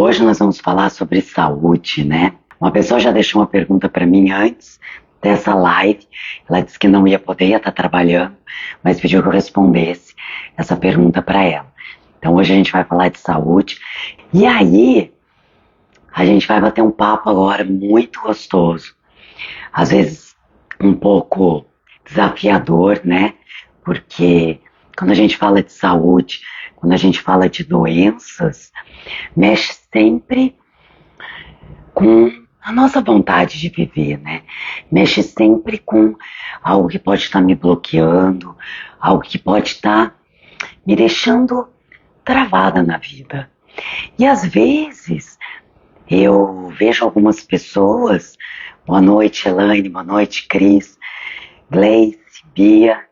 Hoje nós vamos falar sobre saúde, né? Uma pessoa já deixou uma pergunta para mim antes dessa live. Ela disse que não ia poder, ia estar trabalhando, mas pediu que eu respondesse essa pergunta para ela. Então hoje a gente vai falar de saúde. E aí, a gente vai bater um papo agora muito gostoso. Às vezes um pouco desafiador, né? Porque quando a gente fala de saúde, quando a gente fala de doenças, mexe sempre com a nossa vontade de viver, né? Mexe sempre com algo que pode estar me bloqueando, algo que pode estar me deixando travada na vida. E às vezes eu vejo algumas pessoas, boa noite Elaine, boa noite Cris, Gleice, Bia,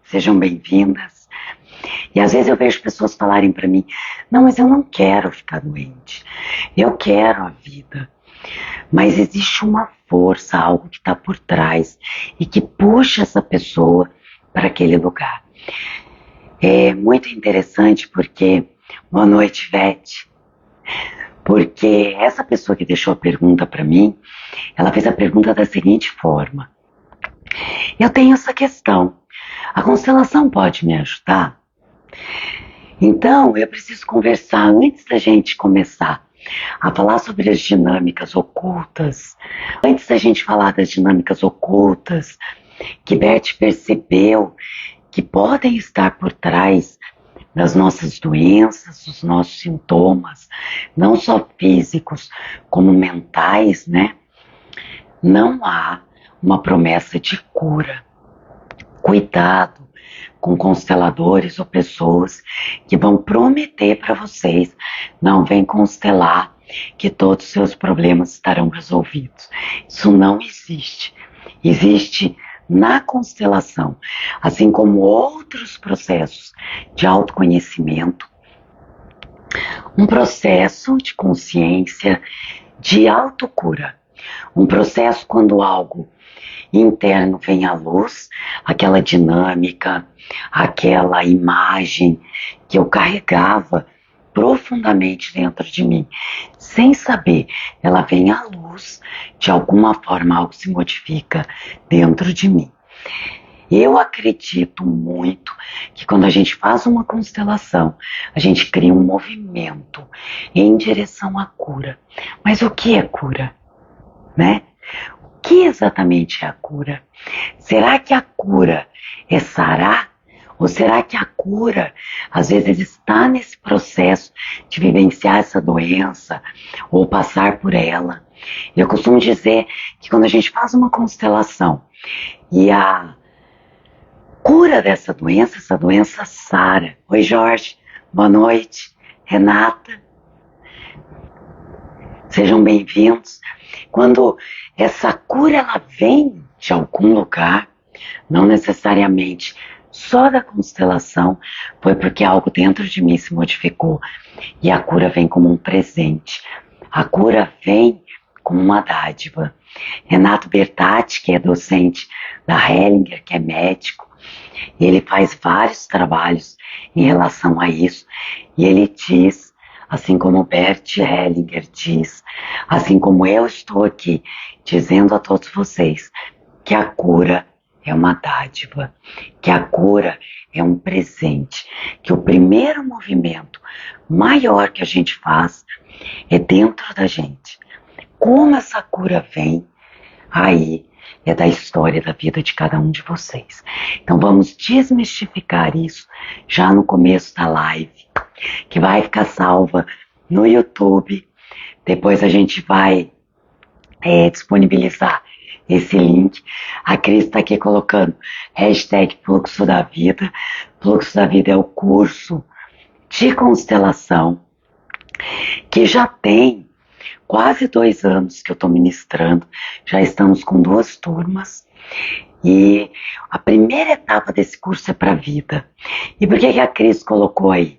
sejam bem-vindas. E às vezes eu vejo pessoas falarem para mim, não, mas eu não quero ficar doente, eu quero a vida. Mas existe uma força, algo que está por trás e que puxa essa pessoa para aquele lugar. É muito interessante porque, boa noite Vete, porque essa pessoa que deixou a pergunta para mim, ela fez a pergunta da seguinte forma: eu tenho essa questão, a constelação pode me ajudar? Então, eu preciso conversar antes da gente começar a falar sobre as dinâmicas ocultas. Antes da gente falar das dinâmicas ocultas que Beth percebeu que podem estar por trás das nossas doenças, dos nossos sintomas, não só físicos, como mentais, né? Não há uma promessa de cura. Cuidado com consteladores ou pessoas que vão prometer para vocês, não vem constelar que todos os seus problemas estarão resolvidos. Isso não existe. Existe na constelação, assim como outros processos de autoconhecimento, um processo de consciência, de autocura. Um processo quando algo interno vem à luz, aquela dinâmica, aquela imagem que eu carregava profundamente dentro de mim, sem saber, ela vem à luz, de alguma forma algo se modifica dentro de mim. Eu acredito muito que quando a gente faz uma constelação, a gente cria um movimento em direção à cura. Mas o que é cura? Né? O que exatamente é a cura? Será que a cura é sarar? Ou será que a cura, às vezes, está nesse processo de vivenciar essa doença ou passar por ela? Eu costumo dizer que quando a gente faz uma constelação e a cura dessa doença, essa doença sara. Oi Jorge, boa noite. Renata, sejam bem-vindos. Quando essa cura ela vem de algum lugar, não necessariamente só da constelação, foi porque algo dentro de mim se modificou e a cura vem como um presente. A cura vem como uma dádiva. Renato Bertatti, que é docente da Hellinger, que é médico, ele faz vários trabalhos em relação a isso e ele diz, assim como Bert Hellinger diz, assim como eu estou aqui dizendo a todos vocês, que a cura é uma dádiva, que a cura é um presente, que o primeiro movimento maior que a gente faz é dentro da gente. Como essa cura vem, aí é da história da vida de cada um de vocês. Então vamos desmistificar isso já no começo da live, que vai ficar salva no YouTube. Depois a gente vai disponibilizar esse link. A Cris está aqui colocando hashtag Fluxo da Vida. Fluxo da Vida é o curso de constelação que já tem quase 2 anos que eu estou ministrando. Já estamos com 2 turmas. E a primeira etapa desse curso é para a vida. E por que a Cris colocou aí?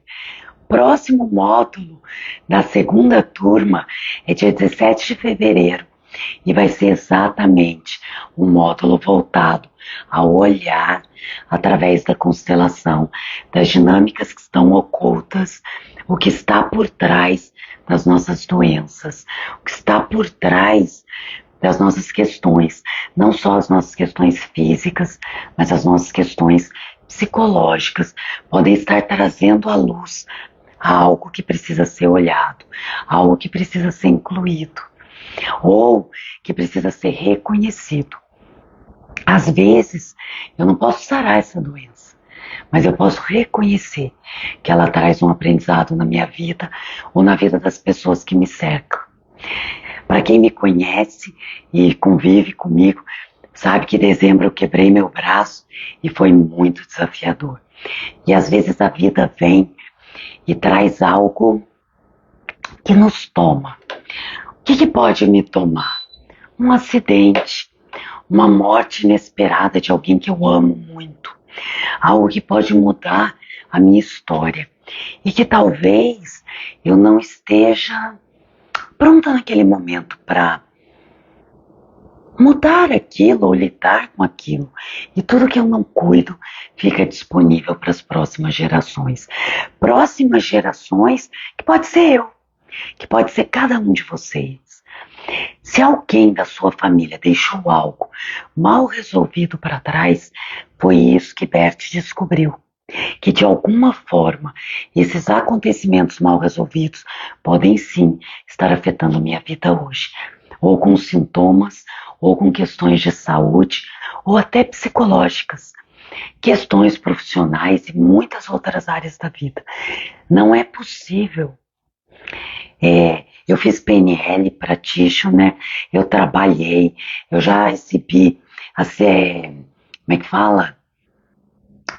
Próximo módulo da segunda turma é dia 17 de fevereiro. E vai ser exatamente um módulo voltado ao olhar através da constelação, das dinâmicas que estão ocultas, o que está por trás das nossas doenças, o que está por trás das nossas questões, não só as nossas questões físicas, mas as nossas questões psicológicas, podem estar trazendo à luz algo que precisa ser olhado, algo que precisa ser incluído, ou que precisa ser reconhecido. Às vezes, eu não posso sarar essa doença, mas eu posso reconhecer que ela traz um aprendizado na minha vida ou na vida das pessoas que me cercam. Para quem me conhece e convive comigo, sabe que em dezembro eu quebrei meu braço e foi muito desafiador. E às vezes a vida vem e traz algo que nos toma. O que pode me tomar? Um acidente, uma morte inesperada de alguém que eu amo muito. Algo que pode mudar a minha história. E que talvez eu não esteja pronta naquele momento para mudar aquilo ou lidar com aquilo. E tudo que eu não cuido fica disponível para as próximas gerações. Próximas gerações que pode ser eu, que pode ser cada um de vocês. Se alguém da sua família deixou algo mal resolvido para trás, foi isso que Bert descobriu. Que de alguma forma esses acontecimentos mal resolvidos podem sim estar afetando minha vida hoje, ou com sintomas, ou com questões de saúde, ou até psicológicas, questões profissionais e muitas outras áreas da vida. Não é possível. Eu fiz PNL practitioner, eu trabalhei, eu já recebi, como é que fala?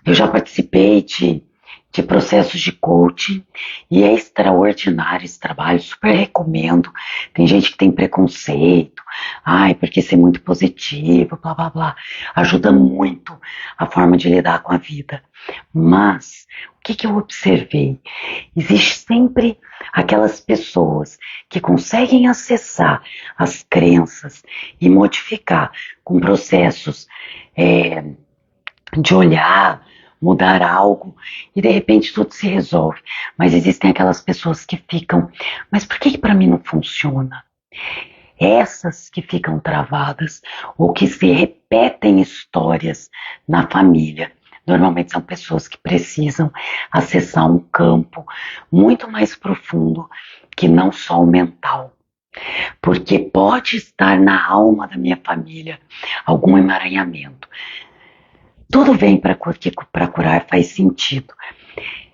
Eu já participei de processos de coaching e é extraordinário esse trabalho, super recomendo. Tem gente que tem preconceito, porque ser muito positivo, blá blá blá, ajuda muito a forma de lidar com a vida. Mas o que eu observei? Existe sempre aquelas pessoas que conseguem acessar as crenças e modificar com processos de olhar, mudar algo e de repente tudo se resolve. Mas existem aquelas pessoas que ficam, mas por que para mim não funciona? Essas que ficam travadas ou que se repetem histórias na família, normalmente são pessoas que precisam acessar um campo muito mais profundo que não só o mental. Porque pode estar na alma da minha família algum emaranhamento. Tudo vem para curar, faz sentido.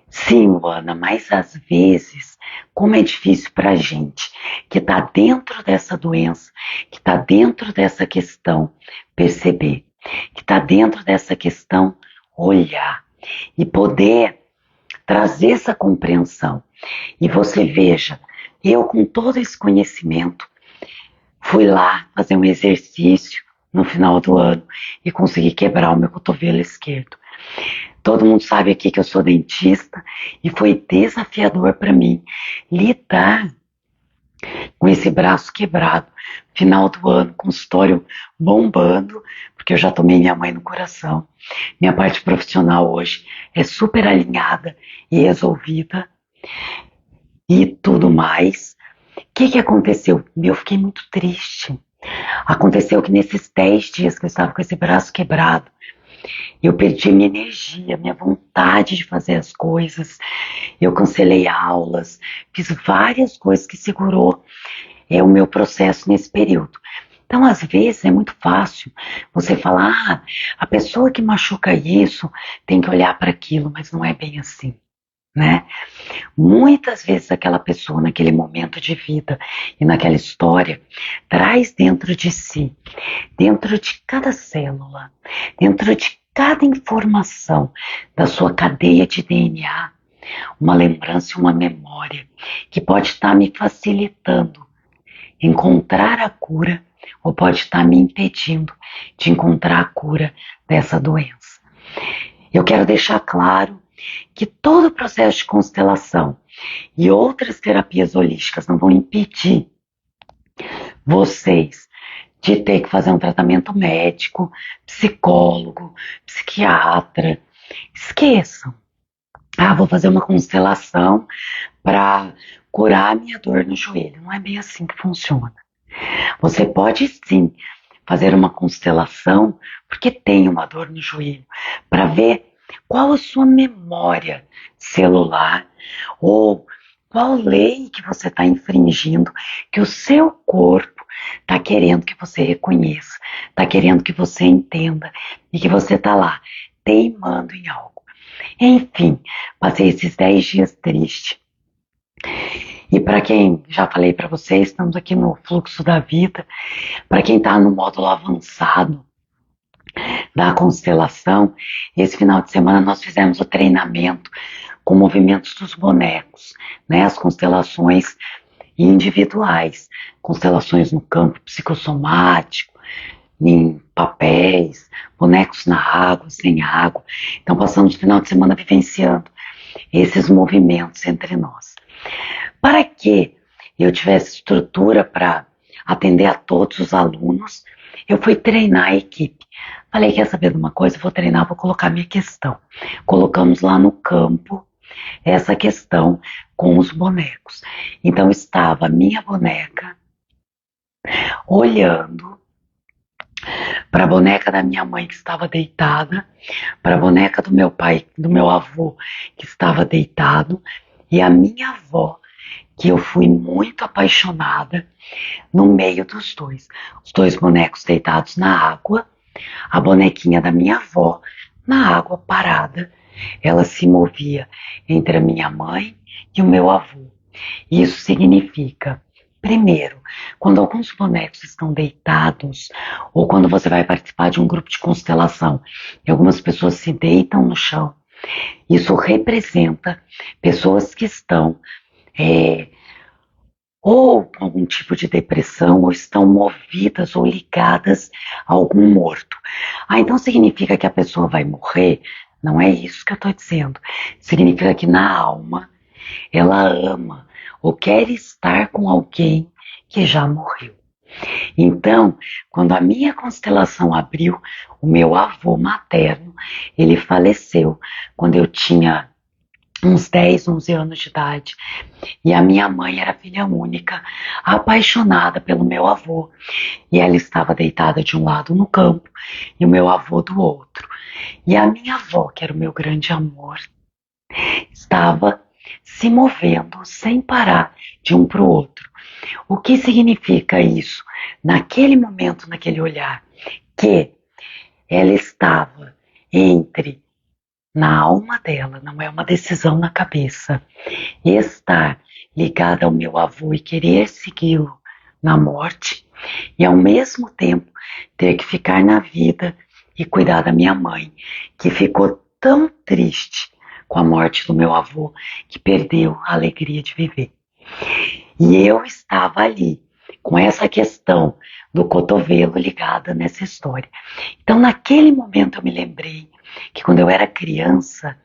Sim, Luana, mas às vezes, como é difícil para a gente que está dentro dessa doença, que está dentro dessa questão, perceber, que está dentro dessa questão, olhar e poder trazer essa compreensão. E você veja, eu com todo esse conhecimento, fui lá fazer um exercício no final do ano e consegui quebrar o meu cotovelo esquerdo. Todo mundo sabe aqui que eu sou dentista e foi desafiador para mim lidar com esse braço quebrado. Final do ano, consultório bombando, porque eu já tomei minha mãe no coração. Minha parte profissional hoje é super alinhada e resolvida e tudo mais. O que aconteceu? Eu fiquei muito triste. Aconteceu que nesses 10 dias que eu estava com esse braço quebrado, eu perdi minha energia, minha vontade de fazer as coisas. Eu cancelei aulas, fiz várias coisas que segurou o meu processo nesse período. Então, às vezes, é muito fácil você falar, a pessoa que machuca isso tem que olhar para aquilo, mas não é bem assim. Né? Muitas vezes aquela pessoa naquele momento de vida e naquela história traz dentro de si, dentro de cada célula, dentro de cada informação da sua cadeia de DNA, uma lembrança e uma memória que pode estar me facilitando encontrar a cura ou pode estar me impedindo de encontrar a cura dessa doença. Eu quero deixar claro que todo o processo de constelação e outras terapias holísticas não vão impedir vocês de ter que fazer um tratamento médico, psicólogo, psiquiatra. Esqueçam. Ah, vou fazer uma constelação para curar a minha dor no joelho. Não é bem assim que funciona. Você pode sim fazer uma constelação porque tem uma dor no joelho, para ver qual a sua memória celular ou qual lei que você está infringindo, que o seu corpo está querendo que você reconheça, está querendo que você entenda e que você está lá teimando em algo. Enfim, passei esses 10 dias triste. E para quem, já falei para vocês, estamos aqui no fluxo da vida, para quem está no módulo avançado da constelação, esse final de semana nós fizemos o treinamento com movimentos dos bonecos, né, as constelações individuais, constelações no campo psicossomático, em papéis, bonecos na água, sem água. Então passamos o final de semana vivenciando esses movimentos entre nós. Para que eu tivesse estrutura para atender a todos os alunos, eu fui treinar a equipe. Falei, quer saber de uma coisa? Vou treinar, vou colocar minha questão. Colocamos lá no campo essa questão com os bonecos. Então estava a minha boneca olhando para a boneca da minha mãe que estava deitada, para a boneca do meu pai, do meu avô que estava deitado, e a minha avó, que eu fui muito apaixonada, no meio dos dois. Os dois bonecos deitados na água, a bonequinha da minha avó na água parada. Ela se movia entre a minha mãe e o meu avô. Isso significa, primeiro, quando alguns bonecos estão deitados, ou quando você vai participar de um grupo de constelação e algumas pessoas se deitam no chão, isso representa pessoas que estão ou com algum tipo de depressão, ou estão movidas ou ligadas a algum morto. Ah, então significa que a pessoa vai morrer? Não é isso que eu estou dizendo. Significa que na alma ela ama ou quer estar com alguém que já morreu. Então, quando a minha constelação abriu, o meu avô materno, ele faleceu quando eu tinha uns 10, 11 anos de idade. E a minha mãe era filha única, apaixonada pelo meu avô. E ela estava deitada de um lado no campo e o meu avô do outro. E a minha avó, que era o meu grande amor, estava se movendo sem parar de um para o outro. O que significa isso? Naquele momento, naquele olhar, que ela estava entre, na alma dela, não é uma decisão na cabeça, estar ligada ao meu avô e querer segui-lo na morte, e ao mesmo tempo ter que ficar na vida e cuidar da minha mãe, que ficou tão triste com a morte do meu avô que perdeu a alegria de viver. E eu estava ali com essa questão do cotovelo ligada nessa história. Então, naquele momento eu me lembrei que quando eu era criança,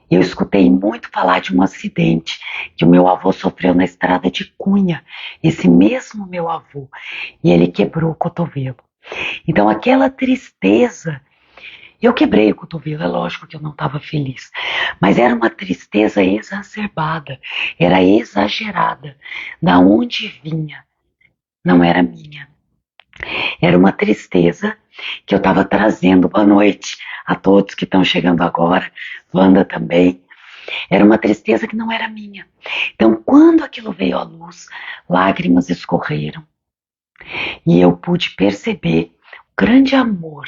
eu escutei muito falar de um acidente que o meu avô sofreu na estrada de Cunha, esse mesmo meu avô, e ele quebrou o cotovelo. Então aquela tristeza, eu quebrei o cotovelo, é lógico que eu não estava feliz, mas era uma tristeza exacerbada, era exagerada, da onde vinha, não era minha. Era uma tristeza que eu estava trazendo. Boa noite a todos que estão chegando agora, Wanda também. Era uma tristeza que não era minha. Então, quando aquilo veio à luz, lágrimas escorreram. E eu pude perceber o grande amor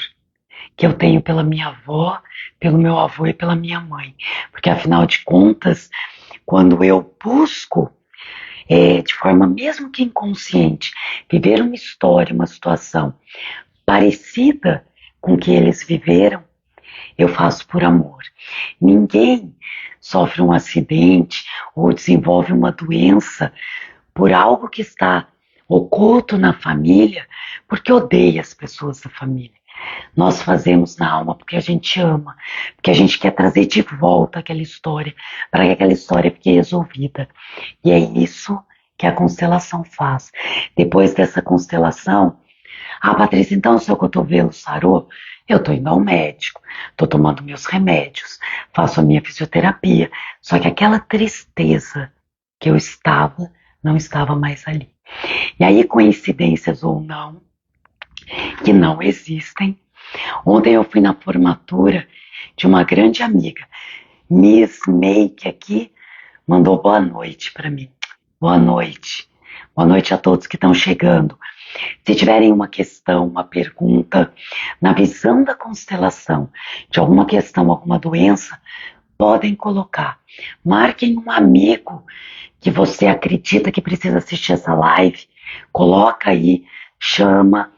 que eu tenho pela minha avó, pelo meu avô e pela minha mãe. Porque, afinal de contas, quando eu busco de forma mesmo que inconsciente, viver uma história, uma situação parecida com o que eles viveram, eu faço por amor. Ninguém sofre um acidente ou desenvolve uma doença por algo que está oculto na família, porque odeia as pessoas da família. Nós fazemos na alma porque a gente ama, porque a gente quer trazer de volta aquela história, para que aquela história fique resolvida. E é isso que a constelação faz. Depois dessa constelação, Ah, Patrícia, então o seu cotovelo sarou? Eu tô indo ao médico, tô tomando meus remédios, faço a minha fisioterapia. Só que aquela tristeza que eu estava, não estava mais ali. E aí, coincidências ou não, que não existem, ontem eu fui na formatura de uma grande amiga, Miss Make aqui, mandou boa noite para mim. Boa noite. Boa noite a todos que estão chegando. Se tiverem uma questão, uma pergunta, na visão da constelação, de alguma questão, alguma doença, podem colocar. Marquem um amigo que você acredita que precisa assistir essa live, coloca aí, chama.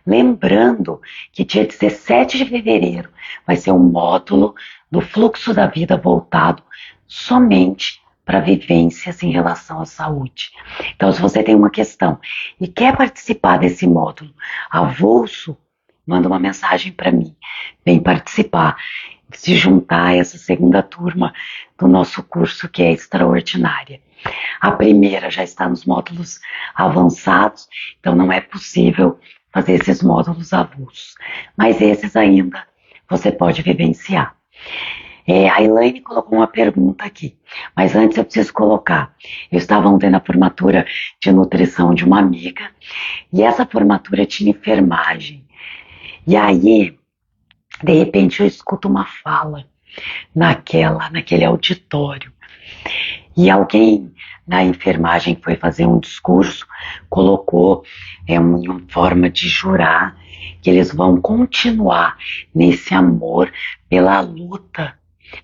Lembrando que dia 17 de fevereiro vai ser um módulo do fluxo da vida voltado somente para vivências em relação à saúde. Então, se você tem uma questão e quer participar desse módulo avulso, manda uma mensagem para mim. Vem participar, se juntar a essa segunda turma do nosso curso que é extraordinária. A primeira já está nos módulos avançados, então não é possível fazer esses módulos avulsos. Mas esses ainda você pode vivenciar. A Elaine colocou uma pergunta aqui, mas antes eu preciso colocar. Eu estava ontem na formatura de nutrição de uma amiga, e essa formatura tinha enfermagem. E aí, de repente, eu escuto uma fala naquele auditório. E alguém na enfermagem foi fazer um discurso, colocou uma forma de jurar que eles vão continuar nesse amor pela luta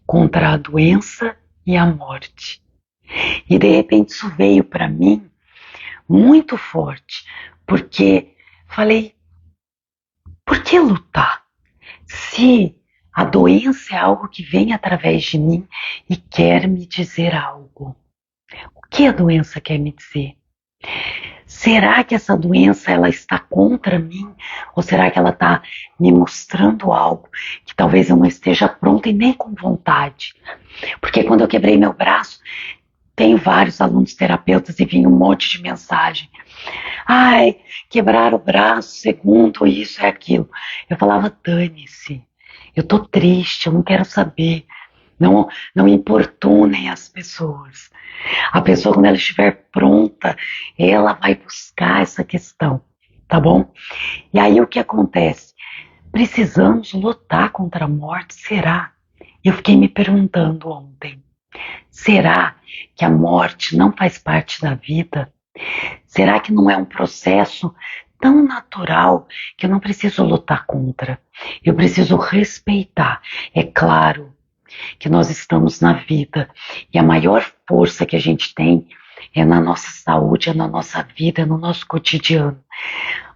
contra a doença e a morte. E de repente isso veio para mim muito forte, porque falei, por que lutar? Se a doença é algo que vem através de mim e quer me dizer algo. O que a doença quer me dizer? Será que essa doença ela está contra mim? Ou será que ela está me mostrando algo que talvez eu não esteja pronta e nem com vontade? Porque quando eu quebrei meu braço, tenho vários alunos terapeutas e vinha um monte de mensagem. Ai, quebrar o braço, segundo isso e aquilo. Eu falava, dane-se. Eu tô triste, eu não quero saber. Não importunem as pessoas. A pessoa, quando ela estiver pronta, ela vai buscar essa questão, tá bom? E aí o que acontece? Precisamos lutar contra a morte, será? Eu fiquei me perguntando ontem. Será que a morte não faz parte da vida? Será que não é um processo tão natural que eu não preciso lutar contra? Eu preciso respeitar. É claro que nós estamos na vida e a maior força que a gente tem é na nossa saúde, é na nossa vida, é no nosso cotidiano.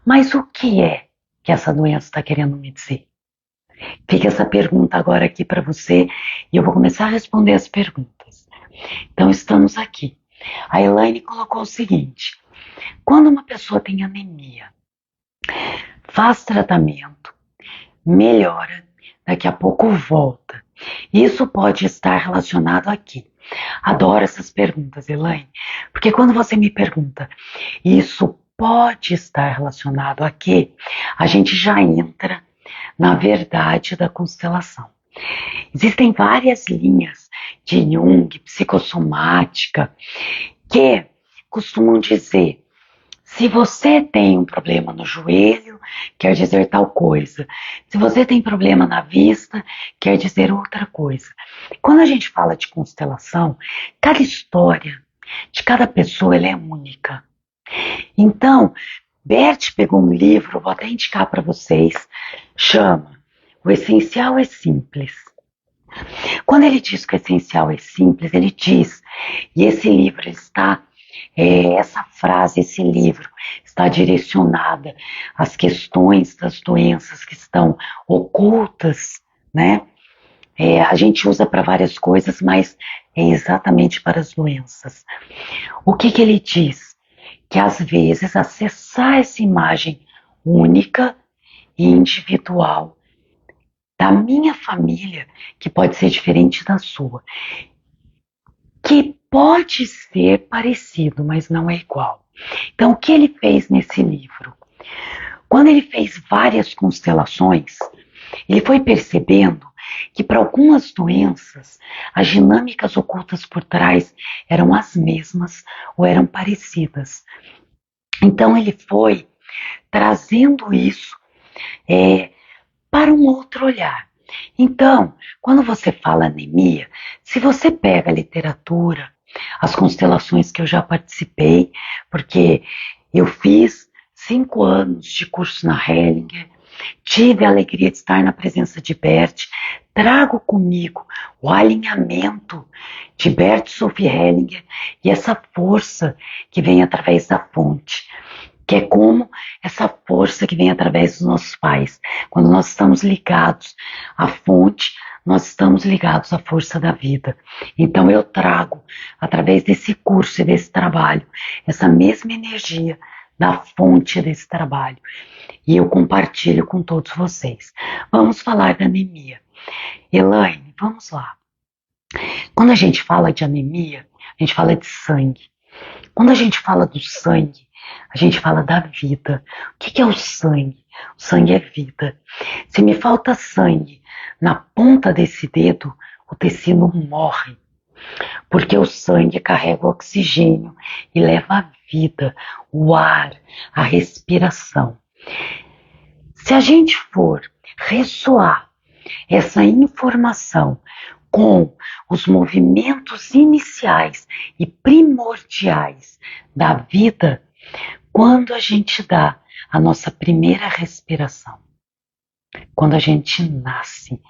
Mas o que é que essa doença está querendo me dizer? Fica essa pergunta agora aqui para você e eu vou começar a responder as perguntas. Então estamos aqui. A Elaine colocou o seguinte: quando uma pessoa tem anemia, faz tratamento, melhora, daqui a pouco volta. Isso pode estar relacionado aqui. Adoro essas perguntas, Elaine, porque quando você me pergunta, isso pode estar relacionado aqui, a gente já entra na verdade da constelação. Existem várias linhas de Jung, psicossomática, que costumam dizer: se você tem um problema no joelho, quer dizer tal coisa. Se você tem problema na vista, quer dizer outra coisa. Quando a gente fala de constelação, cada história de cada pessoa ela é única. Então, Bert pegou um livro, vou até indicar para vocês, chama O Essencial é Simples. Quando ele diz que o essencial é simples, ele diz, e esse livro está, essa frase, esse livro está direcionada às questões das doenças que estão ocultas, né? A gente usa para várias coisas, mas é exatamente para as doenças. O que ele diz? Que às vezes acessar essa imagem única e individual da minha família, que pode ser diferente da sua, que pode ser parecido, mas não é igual. Então, o que ele fez nesse livro? Quando ele fez várias constelações, ele foi percebendo que para algumas doenças as dinâmicas ocultas por trás eram as mesmas ou eram parecidas. Então ele foi trazendo isso para um outro olhar. Então, quando você fala anemia, se você pega a literatura, as constelações que eu já participei, porque eu fiz 5 anos de curso na Hellinger, tive a alegria de estar na presença de Bert, trago comigo o alinhamento de Bert Sophie Hellinger e essa força que vem através da fonte, que é como essa força que vem através dos nossos pais. Quando nós estamos ligados à fonte, nós estamos ligados à força da vida. Então eu trago, através desse curso e desse trabalho, essa mesma energia da fonte desse trabalho. E eu compartilho com todos vocês. Vamos falar da anemia. Elaine, vamos lá. Quando a gente fala de anemia, a gente fala de sangue. Quando a gente fala do sangue, a gente fala da vida. O que é o sangue? O sangue é vida. Se me falta sangue na ponta desse dedo, o tecido morre. Porque o sangue carrega o oxigênio e leva a vida, o ar, a respiração. Se a gente for ressoar essa informação com os movimentos iniciais e primordiais da vida, quando a gente dá a nossa primeira respiração, quando a gente nasce,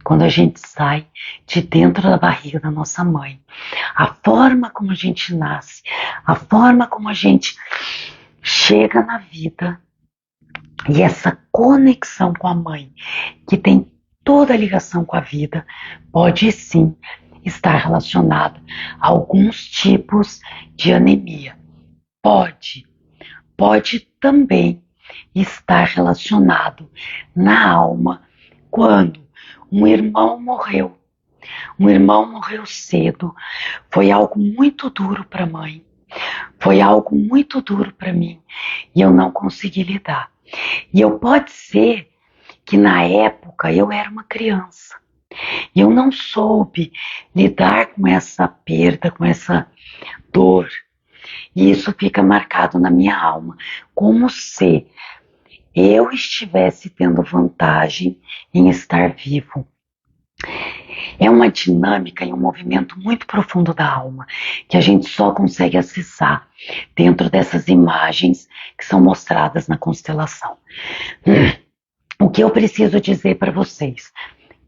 quando a gente sai de dentro da barriga da nossa mãe, a forma como a gente nasce, a forma como a gente chega na vida e essa conexão com a mãe, que tem toda a ligação com a vida, pode sim estar relacionada a alguns tipos de anemia. Pode também estar relacionado na alma quando um irmão morreu. Um irmão morreu cedo. Foi algo muito duro para a mãe. Foi algo muito duro para mim e eu não consegui lidar. E pode ser que na época eu era uma criança e eu não soube lidar com essa perda, com essa dor. E isso fica marcado na minha alma, como se eu estivesse tendo vantagem em estar vivo. É uma dinâmica e um movimento muito profundo da alma, que a gente só consegue acessar dentro dessas imagens que são mostradas na constelação. O que eu preciso dizer para vocês?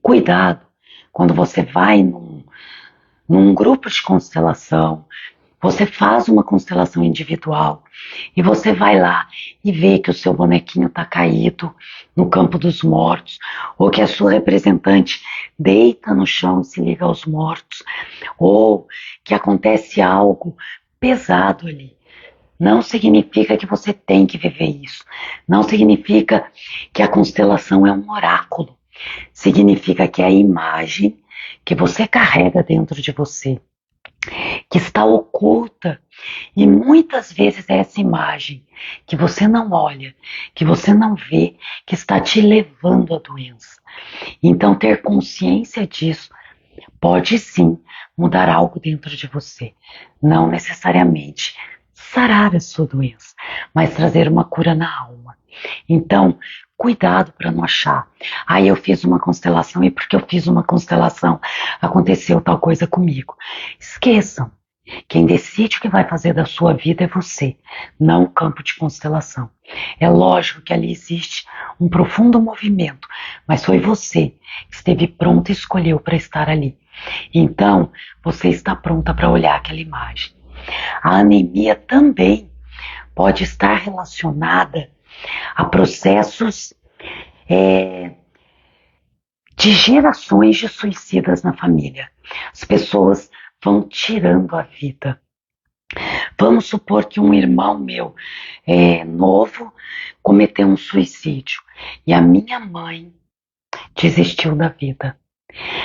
Cuidado quando você vai num grupo de constelação, você faz uma constelação individual e você vai lá e vê que o seu bonequinho está caído no campo dos mortos, ou que a sua representante deita no chão e se liga aos mortos, ou que acontece algo pesado ali. Não significa que você tem que viver isso. Não significa que a constelação é um oráculo. Significa que é a imagem que você carrega dentro de você, que está oculta, e muitas vezes é essa imagem que você não olha, que você não vê, que está te levando à doença. Então ter consciência disso pode sim mudar algo dentro de você, não necessariamente sarar a sua doença, mas trazer uma cura na alma. Então, cuidado para não achar, eu fiz uma constelação e porque eu fiz uma constelação aconteceu tal coisa comigo. Esqueçam, quem decide o que vai fazer da sua vida é você, não o campo de constelação. É lógico que ali existe um profundo movimento, mas foi você que esteve pronto e escolheu para estar ali. Então, você está pronta para olhar aquela imagem. A anemia também pode estar relacionada a processos de gerações de suicidas na família. As pessoas vão tirando a vida. Vamos supor que um irmão meu novo cometeu um suicídio e a minha mãe desistiu da vida.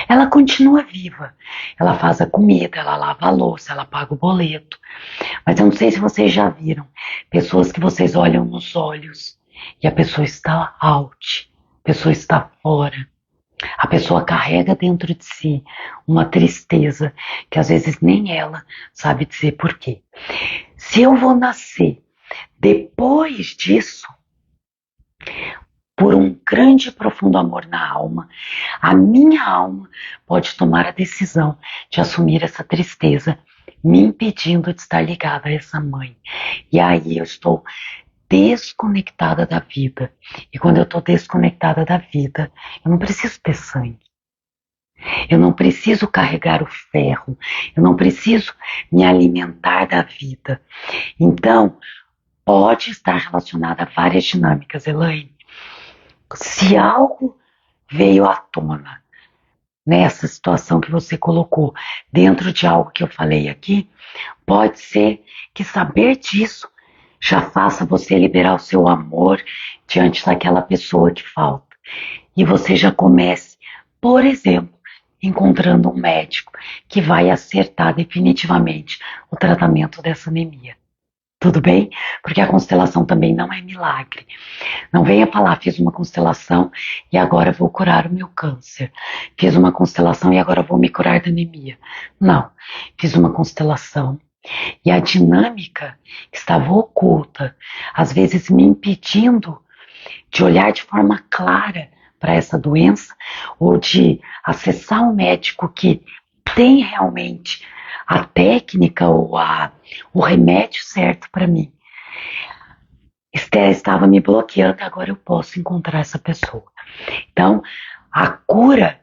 Ela continua viva, ela faz a comida, ela lava a louça, ela paga o boleto. Mas eu não sei se vocês já viram pessoas que vocês olham nos olhos e a pessoa está out, a pessoa está fora. A pessoa carrega dentro de si uma tristeza que às vezes nem ela sabe dizer por quê. Se eu vou nascer depois disso, por um grande e profundo amor na alma, a minha alma pode tomar a decisão de assumir essa tristeza, me impedindo de estar ligada a essa mãe. E aí eu estou desconectada da vida. E quando eu estou desconectada da vida, eu não preciso ter sangue. Eu não preciso carregar o ferro. Eu não preciso me alimentar da vida. Então, pode estar relacionada a várias dinâmicas, Elaine. Se algo veio à tona nessa situação que você colocou, dentro de algo que eu falei aqui, pode ser que saber disso já faça você liberar o seu amor diante daquela pessoa que falta. E você já comece, por exemplo, encontrando um médico que vai acertar definitivamente o tratamento dessa anemia. Tudo bem? Porque a constelação também não é milagre. Não venha falar, fiz uma constelação e agora vou curar o meu câncer. Fiz uma constelação e agora vou me curar da anemia. Não. Fiz uma constelação e a dinâmica que estava oculta, às vezes me impedindo de olhar de forma clara para essa doença ou de acessar um médico que tem realmente a técnica ou o remédio certo para mim. Estava me bloqueando, agora eu posso encontrar essa pessoa. Então, a cura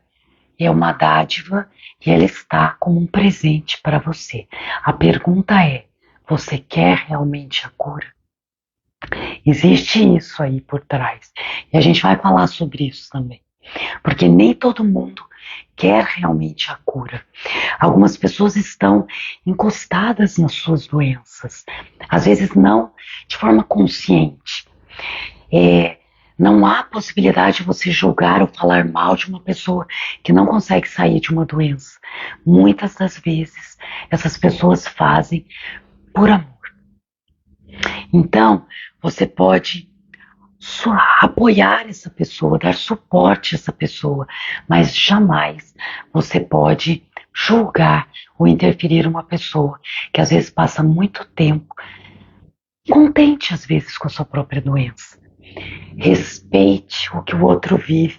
é uma dádiva e ela está como um presente para você. A pergunta é, você quer realmente a cura? Existe isso aí por trás. E a gente vai falar sobre isso também. Porque nem todo mundo quer realmente a cura. Algumas pessoas estão encostadas nas suas doenças. Às vezes não de forma consciente. Não há possibilidade de você julgar ou falar mal de uma pessoa que não consegue sair de uma doença. Muitas das vezes, essas pessoas fazem por amor. Então, você pode apoiar essa pessoa, dar suporte a essa pessoa, mas jamais você pode julgar ou interferir uma pessoa que às vezes passa muito tempo contente às vezes com a sua própria doença. Respeite o que o outro vive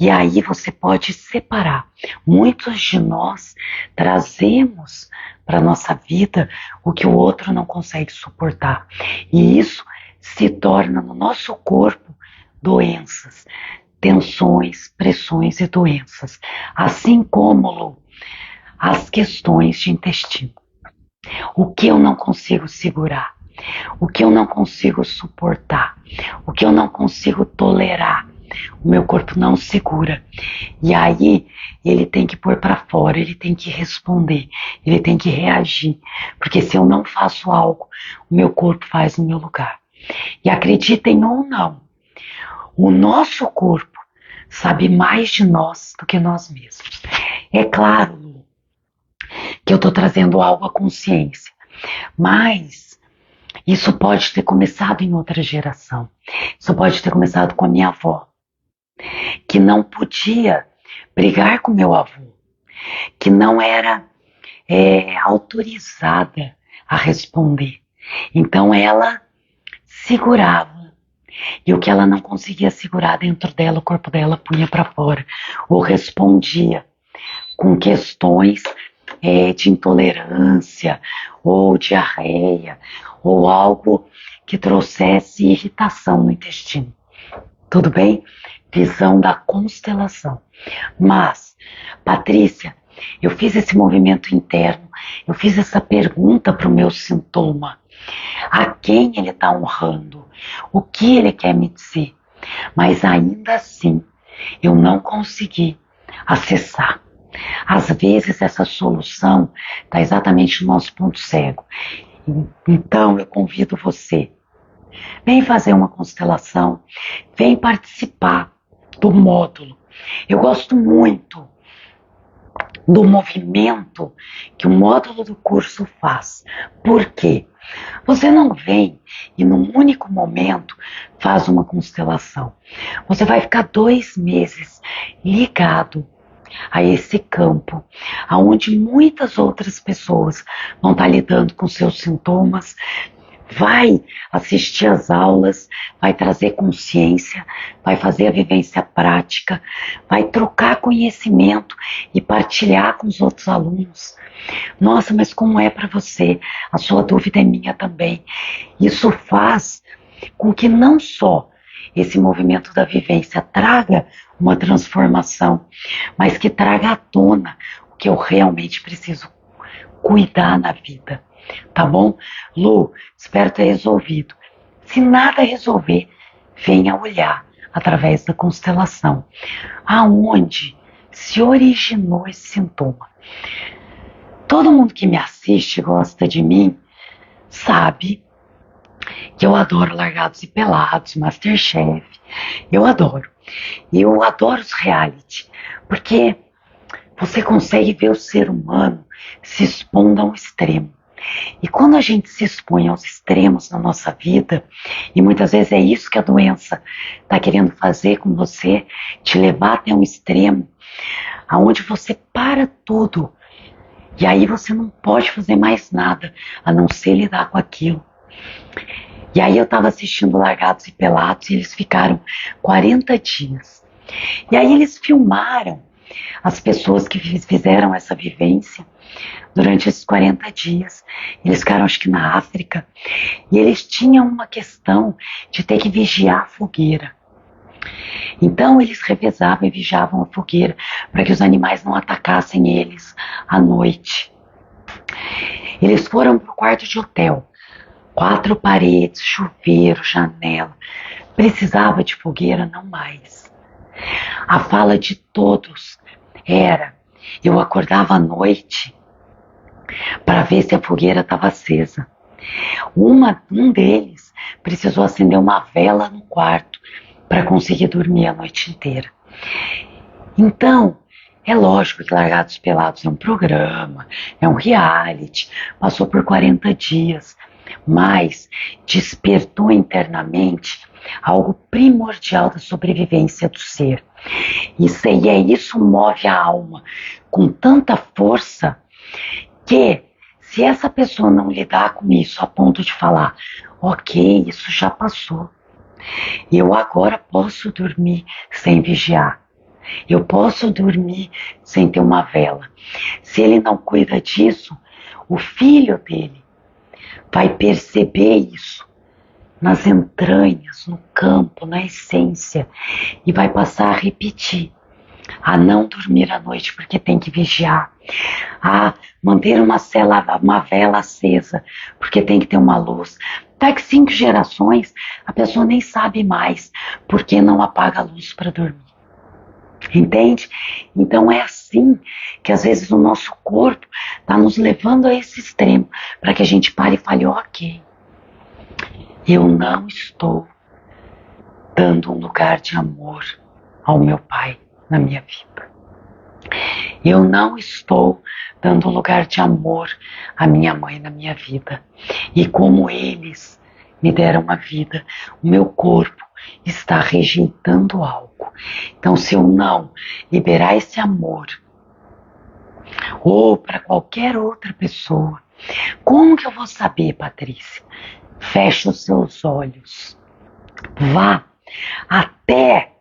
e aí você pode separar. Muitos de nós trazemos para a nossa vida o que o outro não consegue suportar e isso se torna no nosso corpo doenças, tensões, pressões e doenças, assim como, Lu, as questões de intestino. O que eu não consigo segurar, o que eu não consigo suportar, o que eu não consigo tolerar, o meu corpo não segura. E aí ele tem que pôr para fora, ele tem que responder, ele tem que reagir, porque se eu não faço algo, o meu corpo faz no meu lugar. E acreditem ou não, o nosso corpo sabe mais de nós do que nós mesmos. É claro, Lu, que eu estou trazendo algo à consciência, mas isso pode ter começado em outra geração. Isso pode ter começado com a minha avó, que não podia brigar com meu avô, que não era autorizada a responder. Então ela segurava. E o que ela não conseguia segurar dentro dela, o corpo dela punha para fora. Ou respondia com questões de intolerância, ou diarreia, ou algo que trouxesse irritação no intestino. Tudo bem? Visão da constelação. Mas, Patrícia, eu fiz esse movimento interno, eu fiz essa pergunta para o meu sintoma. A quem ele está honrando? O que ele quer me dizer? Mas ainda assim, eu não consegui acessar. Às vezes essa solução está exatamente no nosso ponto cego. Então eu convido você, vem fazer uma constelação, vem participar do módulo. Eu gosto muito do movimento que o módulo do curso faz. Por quê? Você não vem e num único momento faz uma constelação. Você vai ficar 2 meses ligado a esse campo, aonde muitas outras pessoas vão estar lidando com seus sintomas, vai assistir às aulas, vai trazer consciência, vai fazer a vivência prática, vai trocar conhecimento e partilhar com os outros alunos. Nossa, mas como é para você? A sua dúvida é minha também. Isso faz com que não só esse movimento da vivência traga uma transformação, mas que traga à tona o que eu realmente preciso cuidar na vida. Tá bom? Lu, espero ter resolvido. Se nada resolver, venha olhar através da constelação aonde se originou esse sintoma. Todo mundo que me assiste, gosta de mim, sabe que eu adoro Largados e Pelados, Masterchef. Eu adoro. E eu adoro os reality, porque você consegue ver o ser humano se expondo a um extremo. E quando a gente se expõe aos extremos na nossa vida, e muitas vezes é isso que a doença está querendo fazer com você, te levar até um extremo, aonde você para tudo, e aí você não pode fazer mais nada, a não ser lidar com aquilo. E aí eu estava assistindo Largados e Pelados, e eles ficaram 40 dias. E aí eles filmaram as pessoas que fizeram essa vivência durante esses 40 dias. Eles ficaram, acho que na África, e eles tinham uma questão de ter que vigiar a fogueira. Então eles revezavam e vigiavam a fogueira para que os animais não atacassem eles à noite. Eles foram para o quarto de hotel, 4 paredes, chuveiro, janela. Precisava de fogueira, não mais. A fala de todos era: eu acordava à noite para ver se a fogueira estava acesa. Um deles precisou acender uma vela no quarto para conseguir dormir a noite inteira. Então, é lógico que Largados e Pelados é um programa, é um reality, passou por 40 dias, mas despertou internamente algo primordial da sobrevivência do ser. E é isso move a alma com tanta força que, se essa pessoa não lidar com isso a ponto de falar: ok, isso já passou, eu agora posso dormir sem vigiar, eu posso dormir sem ter uma vela. Se ele não cuida disso, o filho dele vai perceber isso nas entranhas, no campo, na essência, e vai passar a repetir: a não dormir à noite porque tem que vigiar, a manter uma vela acesa porque tem que ter uma luz. Daqui 5 gerações a pessoa nem sabe mais porque não apaga a luz para dormir. Entende? Então é assim que às vezes o nosso corpo está nos levando a esse extremo, para que a gente pare e fale: ok, eu não estou dando um lugar de amor ao meu pai na minha vida. Eu não estou dando um lugar de amor à minha mãe na minha vida. E como eles me deram uma vida, o meu corpo está rejeitando algo. Então, se eu não liberar esse amor, ou para qualquer outra pessoa, como que eu vou saber, Patrícia? Feche os seus olhos. Vá até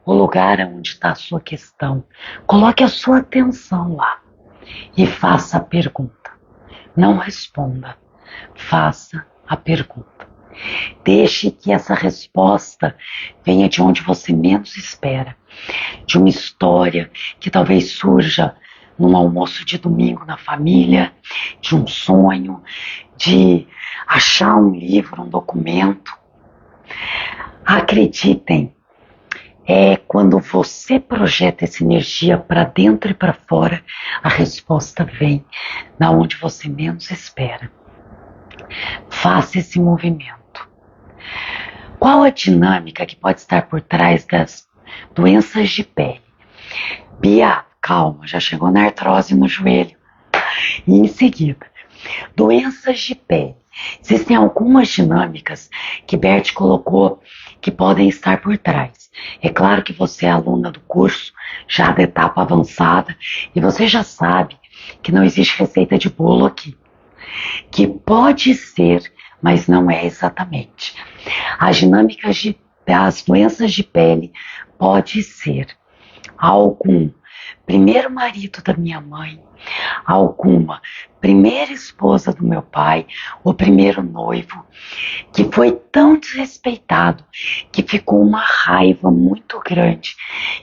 o lugar onde está a sua questão. Coloque a sua atenção lá e faça a pergunta. Não responda, faça a pergunta. Deixe que essa resposta venha de onde você menos espera. De uma história que talvez surja num almoço de domingo na família, de um sonho, de achar um livro, um documento. Acreditem, é quando você projeta essa energia para dentro e para fora, a resposta vem da onde você menos espera. Faça esse movimento. Qual a dinâmica que pode estar por trás das doenças de pele? Bia, calma, já chegou na artrose no joelho. E em seguida, doenças de pele. Existem algumas dinâmicas que Bert colocou que podem estar por trás. É claro que você é aluna do curso, já da etapa avançada, e você já sabe que não existe receita de bolo aqui. Que pode ser, mas não é exatamente. As dinâmicas das doenças de pele pode ser algum primeiro marido da minha mãe, alguma primeira esposa do meu pai, ou primeiro noivo, que foi tão desrespeitado que ficou uma raiva muito grande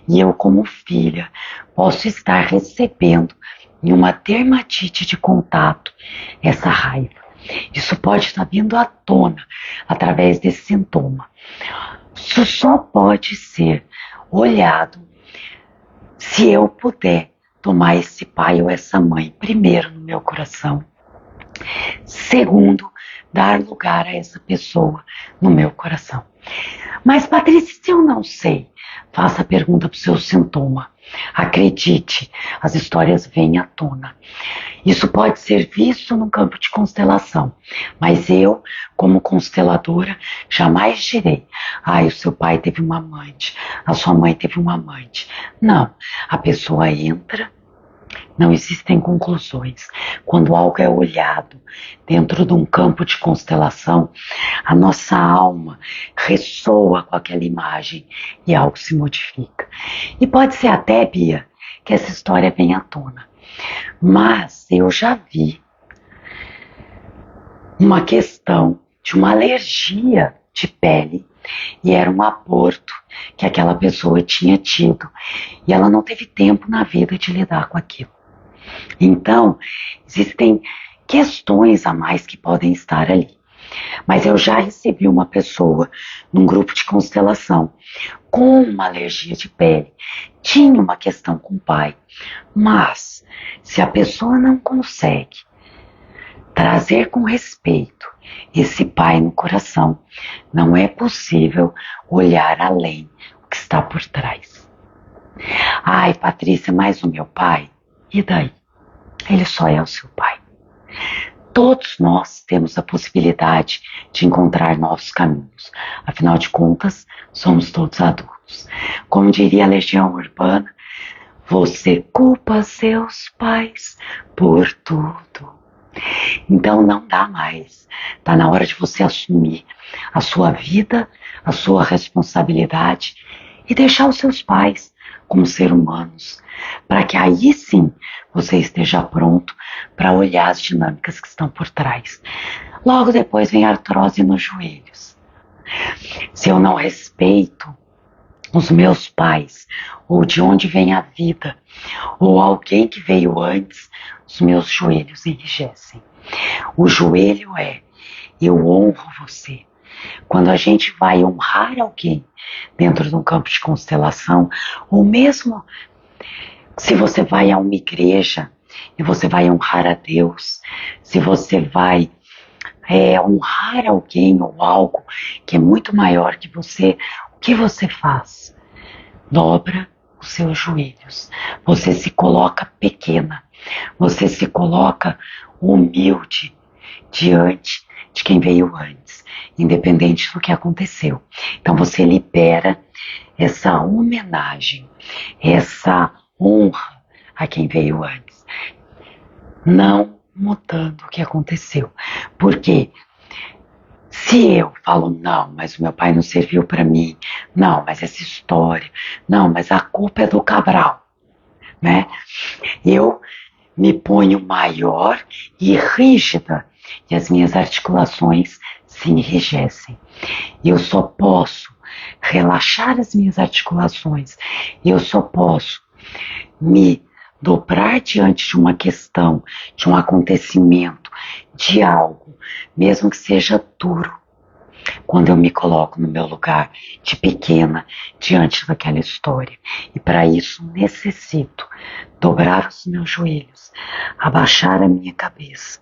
e eu, como filha, posso estar recebendo em uma dermatite de contato essa raiva. Isso pode estar vindo à tona através desse sintoma. Isso só pode ser olhado se eu puder tomar esse pai ou essa mãe, primeiro, no meu coração. Segundo, dar lugar a essa pessoa no meu coração. Mas, Patrícia, se eu não sei, faça a pergunta para o seu sintoma. Acredite, as histórias vêm à tona. Isso pode ser visto no campo de constelação, mas eu, como consteladora, jamais direi: o seu pai teve uma amante, a sua mãe teve uma amante. Não, a pessoa entra, não existem conclusões. Quando algo é olhado dentro de um campo de constelação, a nossa alma ressoa com aquela imagem e algo se modifica. E pode ser até, Bia, que essa história venha à tona. Mas eu já vi uma questão de uma alergia de pele e era um aborto que aquela pessoa tinha tido e ela não teve tempo na vida de lidar com aquilo. Então, existem questões a mais que podem estar ali. Mas eu já recebi uma pessoa num grupo de constelação com uma alergia de pele, tinha uma questão com o pai, mas se a pessoa não consegue trazer com respeito esse pai no coração, não é possível olhar além o que está por trás. Ai, Patrícia, mas o meu pai? E daí? Ele só é o seu pai. Todos nós temos a possibilidade de encontrar novos caminhos. Afinal de contas, somos todos adultos. Como diria a Legião Urbana, você culpa seus pais por tudo. Então não dá mais. Está na hora de você assumir a sua vida, a sua responsabilidade e deixar os seus pais como seres humanos, para que aí sim você esteja pronto para olhar as dinâmicas que estão por trás. Logo depois vem a artrose nos joelhos. Se eu não respeito os meus pais, ou de onde vem a vida, ou alguém que veio antes, os meus joelhos enrijecem. O joelho é: eu honro você. Quando a gente vai honrar alguém dentro de um campo de constelação, ou mesmo se você vai a uma igreja e você vai honrar a Deus, se você vai honrar alguém ou algo que é muito maior que você, o que você faz? Dobra os seus joelhos. Você se coloca pequena. Você se coloca humilde diante de quem veio antes, independente do que aconteceu. Então você libera essa homenagem, essa honra a quem veio antes, não mudando o que aconteceu. Porque se eu falo, não, mas o meu pai não serviu para mim, não, mas essa história, não, mas a culpa é do Cabral, né? Eu me ponho maior e rígida e as minhas articulações se enrijecem. Eu só posso relaxar as minhas articulações, eu só posso me dobrar diante de uma questão, de um acontecimento, de algo, mesmo que seja duro, quando eu me coloco no meu lugar de pequena diante daquela história. E para isso necessito dobrar os meus joelhos, abaixar a minha cabeça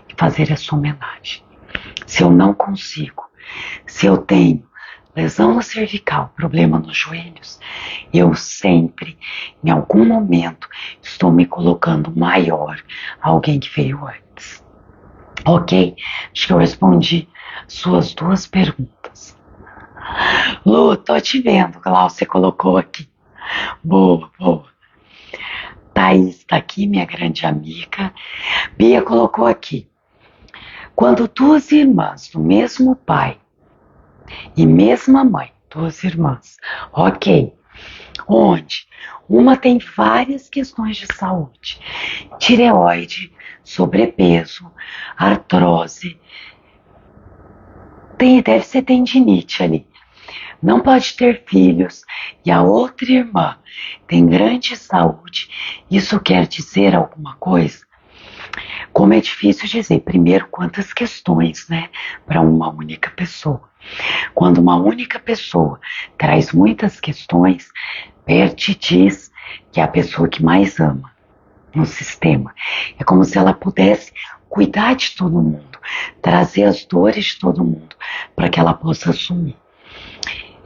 e fazer essa homenagem. Se eu não consigo, se eu tenho lesão na cervical, problema nos joelhos, eu sempre, em algum momento, estou me colocando maior a alguém que veio antes. Ok? Acho que eu respondi suas duas perguntas. Lu, tô te vendo, Glaucia colocou aqui. Boa, boa. Thaís tá aqui, minha grande amiga. Bia colocou aqui. Quando duas irmãs do mesmo pai e mesma mãe, duas irmãs, ok, onde uma tem várias questões de saúde, tireoide, sobrepeso, artrose, deve ser tendinite ali, não pode ter filhos, e a outra irmã tem grande saúde, isso quer dizer alguma coisa? Como é difícil dizer, primeiro, quantas questões, né, para uma única pessoa. Quando uma única pessoa traz muitas questões, Bert diz que é a pessoa que mais ama no sistema. É como se ela pudesse cuidar de todo mundo, trazer as dores de todo mundo para que ela possa assumir.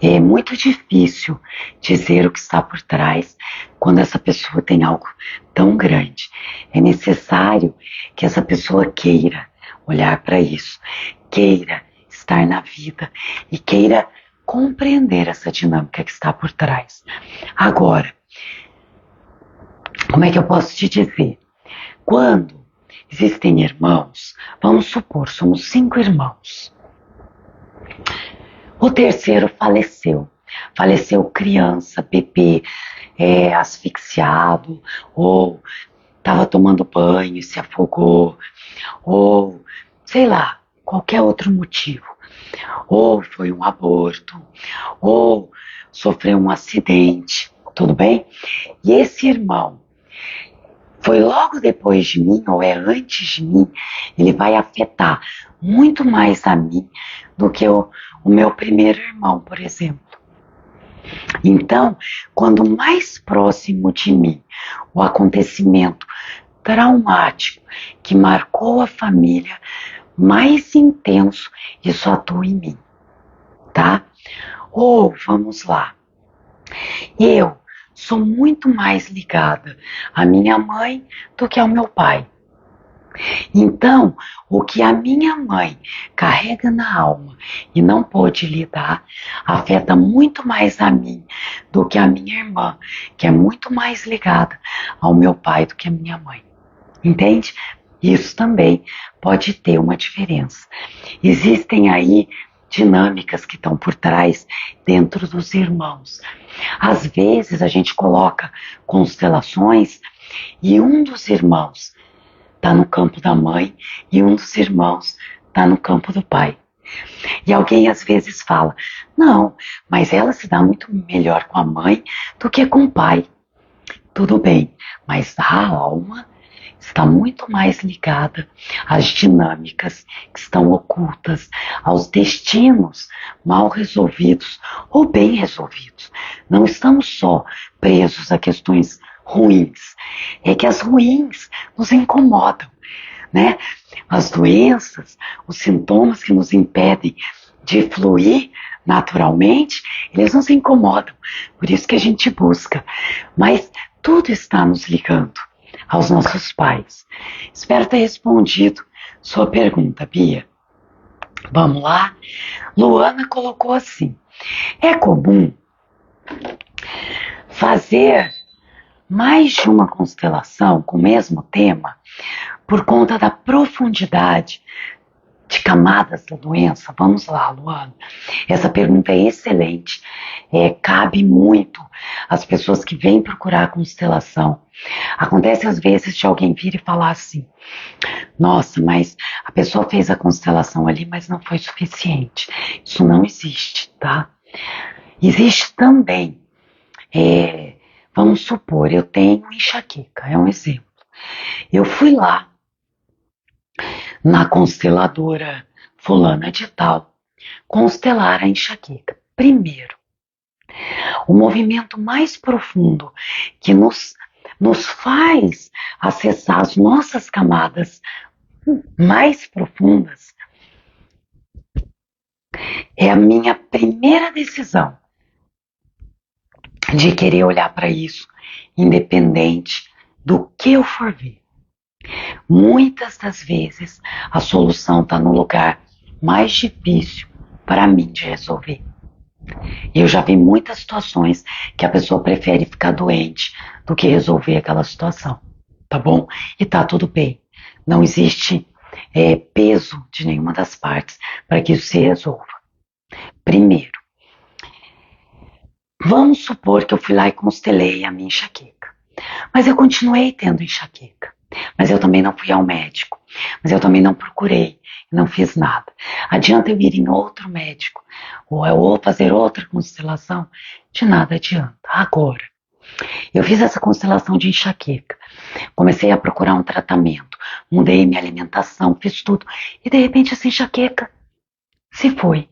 É muito difícil dizer o que está por trás quando essa pessoa tem algo tão grande. É necessário que essa pessoa queira olhar para isso, queira estar na vida e queira compreender essa dinâmica que está por trás. Agora, como é que eu posso te dizer? Quando existem irmãos, vamos supor, somos 5 irmãos. O terceiro faleceu. Faleceu criança, bebê, asfixiado, ou estava tomando banho e se afogou, ou sei lá, qualquer outro motivo. Ou foi um aborto, ou sofreu um acidente, tudo bem? E esse irmão foi logo depois de mim, ou é antes de mim, ele vai afetar muito mais a mim do que o meu primeiro irmão, por exemplo. Então, quando mais próximo de mim o acontecimento traumático que marcou a família, mais intenso isso atua em mim, tá? Ou, vamos lá, eu sou muito mais ligada à minha mãe do que ao meu pai. Então, o que a minha mãe carrega na alma e não pôde lidar, afeta muito mais a mim do que a minha irmã, que é muito mais ligada ao meu pai do que a minha mãe. Entende? Isso também pode ter uma diferença. Existem aí dinâmicas que estão por trás dentro dos irmãos. Às vezes a gente coloca constelações e um dos irmãos está no campo da mãe e um dos irmãos está no campo do pai. E alguém às vezes fala, não, mas ela se dá muito melhor com a mãe do que com o pai. Tudo bem, mas a alma está muito mais ligada às dinâmicas que estão ocultas, aos destinos mal resolvidos ou bem resolvidos. Não estamos só presos a questões ruins, é que as ruins nos incomodam, né? As doenças, os sintomas que nos impedem de fluir naturalmente, eles nos incomodam, por isso que a gente busca, mas tudo está nos ligando aos nossos pais. Espero ter respondido sua pergunta, Bia. Vamos lá? Luana colocou assim, é comum fazer mais de uma constelação com o mesmo tema por conta da profundidade de camadas da doença? Vamos lá, Luana. Essa pergunta é excelente. Cabe muito às pessoas que vêm procurar a constelação. Acontece às vezes de alguém vir e falar assim, nossa, mas a pessoa fez a constelação ali, mas não foi suficiente. Isso não existe, tá? Existe também, vamos supor, eu tenho enxaqueca, é um exemplo. Eu fui lá na consteladora fulana de tal, constelar a enxaqueca. Primeiro, o movimento mais profundo que nos faz acessar as nossas camadas mais profundas é a minha primeira decisão de querer olhar para isso, independente do que eu for ver. Muitas das vezes a solução está no lugar mais difícil para mim de resolver. Eu já vi muitas situações que a pessoa prefere ficar doente do que resolver aquela situação, tá bom? E tá tudo bem. Não existe peso de nenhuma das partes para que isso se resolva. Primeiro, vamos supor que eu fui lá e constelei a minha enxaqueca. Mas eu continuei tendo enxaqueca. Mas eu também não fui ao médico. Mas eu também não procurei. Não fiz nada. Adianta eu ir em outro médico. Ou fazer outra constelação? De nada adianta. Agora, eu fiz essa constelação de enxaqueca. Comecei a procurar um tratamento. Mudei minha alimentação. Fiz tudo. E de repente essa enxaqueca se foi.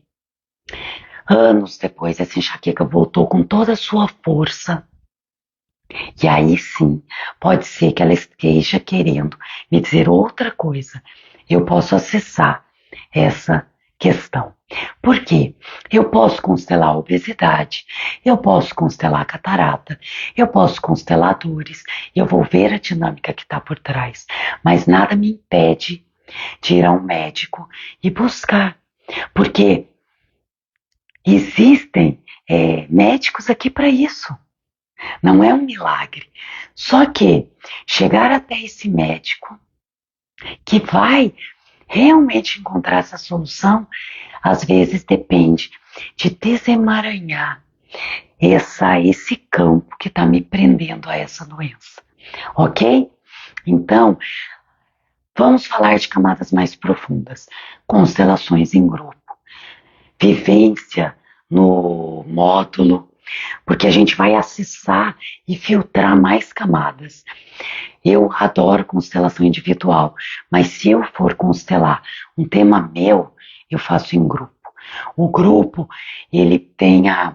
Anos depois, essa enxaqueca voltou com toda a sua força. E aí sim, pode ser que ela esteja querendo me dizer outra coisa. Eu posso acessar essa questão. Por quê? Eu posso constelar a obesidade, eu posso constelar a catarata, eu posso constelar dores, eu vou ver a dinâmica que está por trás. Mas nada me impede de ir a um médico e buscar. Porque existem médicos aqui para isso. Não é um milagre. Só que chegar até esse médico que vai realmente encontrar essa solução, às vezes depende de desemaranhar esse campo que está me prendendo a essa doença. Ok? Então, vamos falar de camadas mais profundas. Constelações em grupo. Vivência no módulo. Porque a gente vai acessar e filtrar mais camadas. Eu adoro constelação individual, mas se eu for constelar um tema meu, eu faço em grupo. O grupo, ele tem a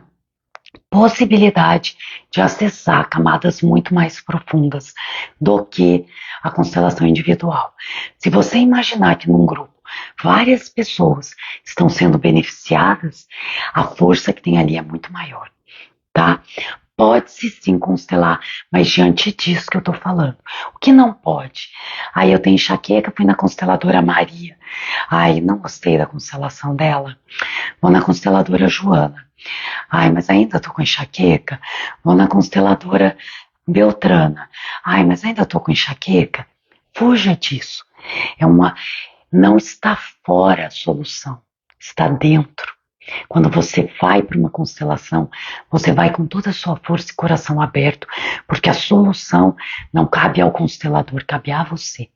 possibilidade de acessar camadas muito mais profundas do que a constelação individual. Se você imaginar que num grupo várias pessoas estão sendo beneficiadas, a força que tem ali é muito maior. Tá? Pode-se sim constelar, mas diante disso que eu tô falando. O que não pode? Aí eu tenho enxaqueca, fui na consteladora Maria. Ai, não gostei da constelação dela. Vou na consteladora Joana. Ai, mas ainda tô com enxaqueca. Vou na consteladora Beltrana. Ai, mas ainda tô com enxaqueca. Fuja disso. Não está fora a solução, está dentro. Quando você vai para uma constelação, você vai com toda a sua força e coração aberto, porque a solução não cabe ao constelador, cabe a você,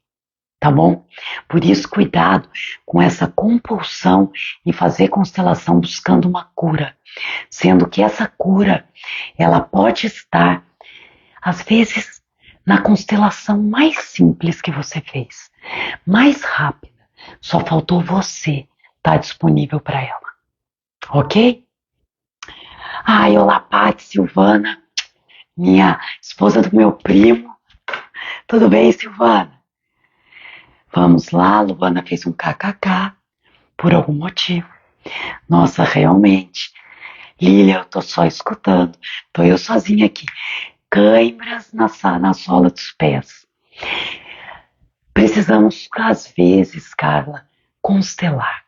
tá bom? Por isso, cuidado com essa compulsão em fazer constelação buscando uma cura, sendo que essa cura, ela pode estar, às vezes, na constelação mais simples que você fez, mais rápida, só faltou você estar disponível para ela. Ok? Ai, olá, Paty, Silvana, minha esposa do meu primo. Tudo bem, Silvana? Vamos lá, Luana fez um kkk por algum motivo. Nossa, realmente. Lilia, eu tô só escutando. Tô eu sozinha aqui. Cãibras na sola dos pés. Precisamos, às vezes, Carla, constelar,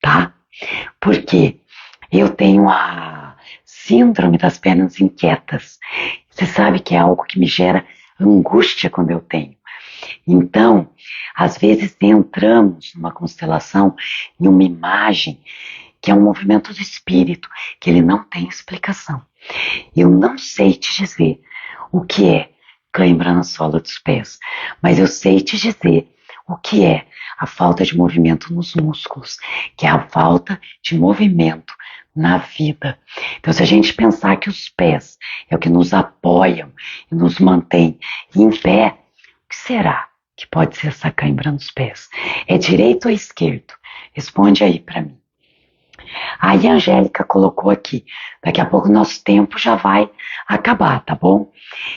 tá? Porque eu tenho a síndrome das pernas inquietas. Você sabe que é algo que me gera angústia quando eu tenho. Então, às vezes entramos numa constelação em uma imagem que é um movimento do espírito, que ele não tem explicação. Eu não sei te dizer o que é cãibra na sola dos pés, mas eu sei te dizer o que é a falta de movimento nos músculos, que é a falta de movimento na vida. Então, se a gente pensar que os pés é o que nos apoiam e nos mantém em pé, o que será que pode ser essa cãibra nos pés? É direito ou esquerdo? Responde aí para mim. Aí a Angélica colocou aqui, daqui a pouco nosso tempo já vai acabar, tá bom?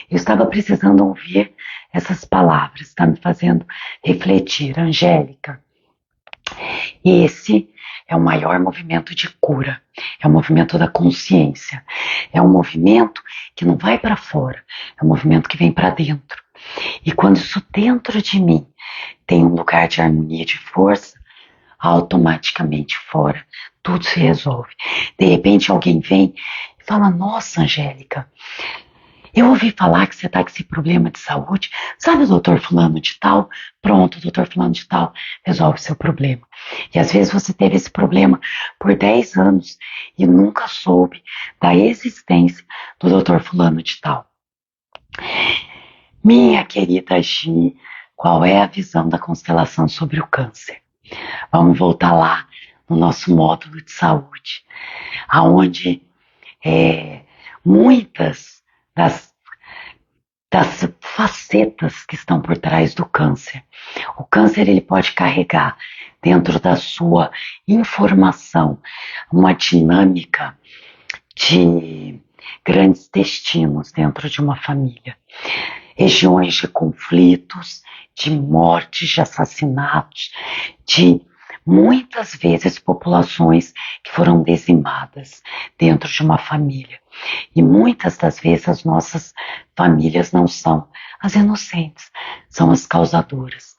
Eu estava precisando ouvir essas palavras, está me fazendo refletir. Angélica, esse é o maior movimento de cura, é o movimento da consciência, é um movimento que não vai para fora, é um movimento que vem para dentro. E quando isso dentro de mim tem um lugar de harmonia, de força, automaticamente fora tudo se resolve. De repente alguém vem e fala: nossa, Angélica, eu ouvi falar que você está com esse problema de saúde. Sabe o doutor fulano de tal? Pronto, o doutor fulano de tal resolve seu problema. E às vezes você teve esse problema por 10 anos e nunca soube da existência do doutor fulano de tal. Minha querida Gi, qual é a visão da constelação sobre o câncer? Vamos voltar lá no nosso módulo de saúde, aonde muitas das facetas que estão por trás do câncer. O câncer ele pode carregar dentro da sua informação uma dinâmica de grandes destinos dentro de uma família. Regiões de conflitos, de mortes, de assassinatos, de muitas vezes populações que foram dizimadas dentro de uma família. E muitas das vezes as nossas famílias não são as inocentes, são as causadoras.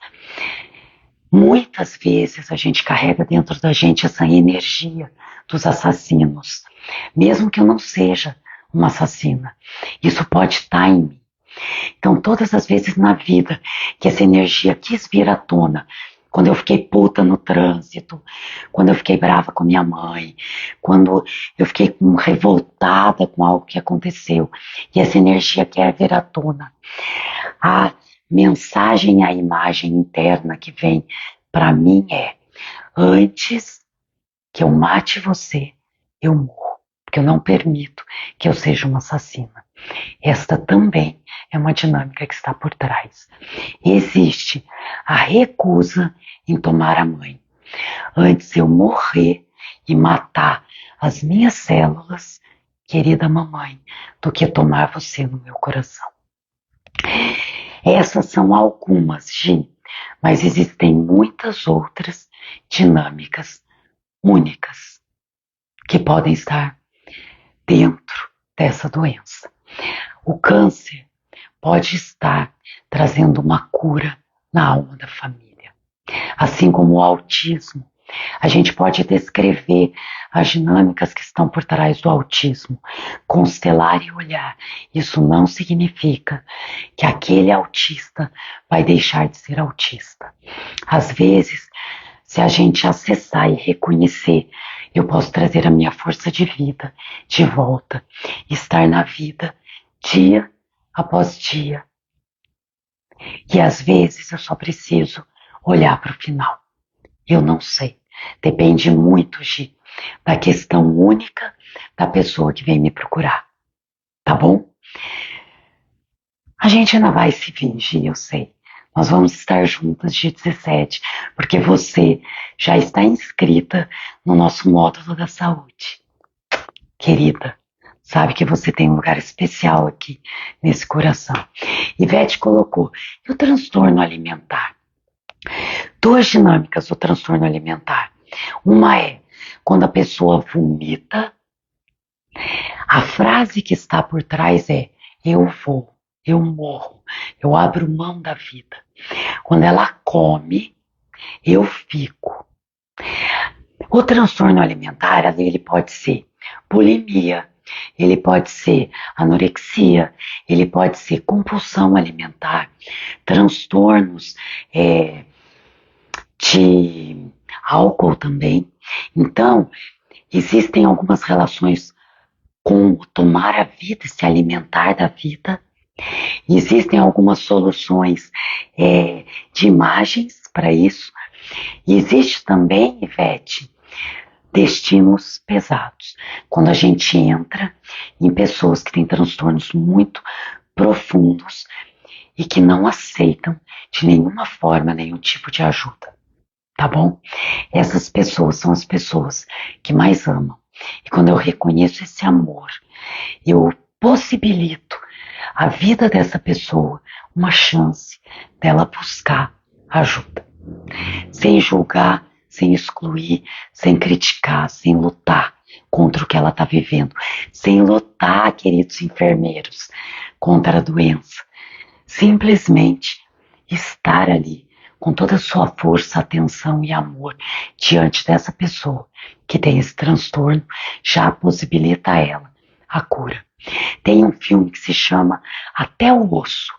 Muitas vezes a gente carrega dentro da gente essa energia dos assassinos, mesmo que eu não seja uma assassina. Isso pode estar em mim. Então, todas as vezes na vida que essa energia quis vir à tona, quando eu fiquei puta no trânsito, quando eu fiquei brava com minha mãe, quando eu fiquei revoltada com algo que aconteceu, e essa energia quer vir à tona, a mensagem, a imagem interna que vem para mim é: antes que eu mate você, eu morro, porque eu não permito que eu seja uma assassina. Esta também é uma dinâmica que está por trás. Existe a recusa em tomar a mãe. Antes eu morrer e matar as minhas células, querida mamãe, do que tomar você no meu coração. Essas são algumas, Gi, mas existem muitas outras dinâmicas únicas que podem estar dentro dessa doença. O câncer pode estar trazendo uma cura na alma da família. Assim como o autismo, a gente pode descrever as dinâmicas que estão por trás do autismo, constelar e olhar. Isso não significa que aquele autista vai deixar de ser autista. Às vezes, se a gente acessar e reconhecer, eu posso trazer a minha força de vida de volta, estar na vida dia após dia. E às vezes eu só preciso olhar para o final. Eu não sei. Depende muito, Gi, da questão única da pessoa que vem me procurar. Tá bom? A gente ainda vai se fingir, eu sei. Nós vamos estar juntas dia 17, porque você já está inscrita no nosso módulo da saúde. Querida, sabe que você tem um lugar especial aqui nesse coração. Ivete colocou: e o transtorno alimentar? Duas dinâmicas do transtorno alimentar. Uma é quando a pessoa vomita, a frase que está por trás é: eu vou, eu morro, eu abro mão da vida. Quando ela come, eu fico. O transtorno alimentar, ele pode ser bulimia, ele pode ser anorexia, ele pode ser compulsão alimentar, transtornos de álcool também. Então, existem algumas relações com o tomar a vida, se alimentar da vida. Existem algumas soluções de imagens para isso. E existe também, Ivete, destinos pesados. Quando a gente entra em pessoas que têm transtornos muito profundos e que não aceitam de nenhuma forma nenhum tipo de ajuda. Tá bom? Essas pessoas são as pessoas que mais amam. E quando eu reconheço esse amor, eu possibilito a vida dessa pessoa uma chance dela buscar ajuda. Sem julgar, sem excluir, sem criticar, sem lutar contra o que ela está vivendo, sem lutar, queridos enfermeiros, contra a doença. Simplesmente estar ali com toda a sua força, atenção e amor diante dessa pessoa que tem esse transtorno já possibilita a ela a cura. Tem um filme que se chama Até o Osso.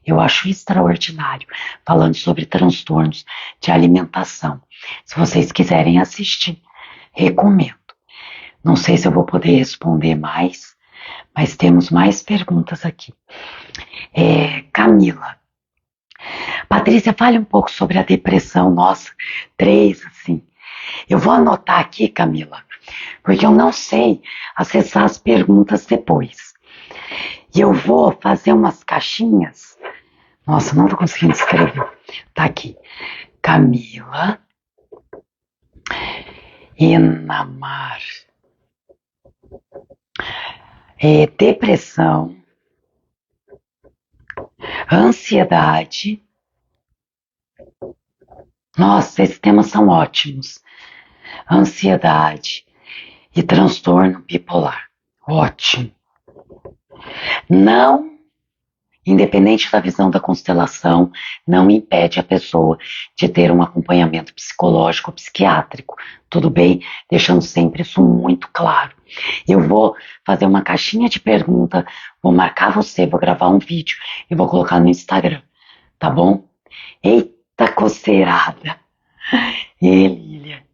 Eu acho extraordinário, falando sobre transtornos de alimentação. Se vocês quiserem assistir, recomendo. Não sei se eu vou poder responder mais, mas temos mais perguntas aqui. Camila. Patrícia, fale um pouco sobre a depressão. Nossa, 3, assim. Eu vou anotar aqui, Camila, porque eu não sei acessar as perguntas depois. E eu vou fazer umas caixinhas. Nossa, não tô conseguindo escrever. Tá aqui. Camila Enamar. Depressão. Ansiedade. Nossa, esses temas são ótimos. Ansiedade e transtorno bipolar. Ótimo. Não, independente da visão da constelação, não impede a pessoa de ter um acompanhamento psicológico ou psiquiátrico. Tudo bem? Deixando sempre isso muito claro. Eu vou fazer uma caixinha de pergunta, vou marcar você, vou gravar um vídeo e vou colocar no Instagram, tá bom? Eita coceirada! E Lília.